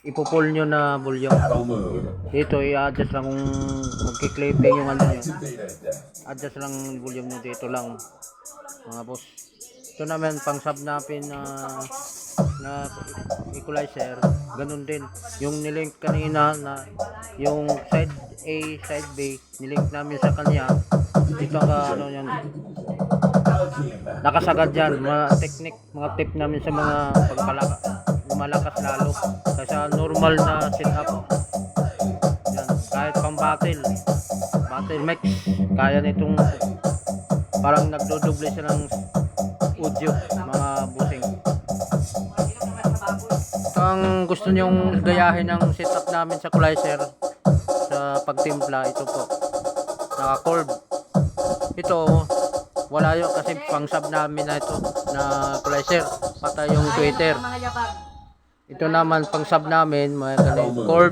ipupul nyo na volume. Dito i-adjust lang kung magki-clipping yung ano nyo. Adjust lang yung volume nyo dito lang mga boss. Ito naman pang sub natin na equalizer, ganun din. Yung nilink kanina na yung side A, side B, nilink namin sa kanya. Dito ka ano yan. Nakasagad yan, mga technique, mga tip namin sa mga lumalakas lalo. Kasi normal na setup. Yan, kahit pang battle mix, kaya nitong parang nagdodoble siya ng audio mga busing. Ang gusto nyong gayahin ng setup namin sa equalizer sa pagtimpla, ito po naka curve. Ito wala yun kasi pang sub namin na ito na equalizer, patay yung tweeter. Ito naman pang sub namin, may curve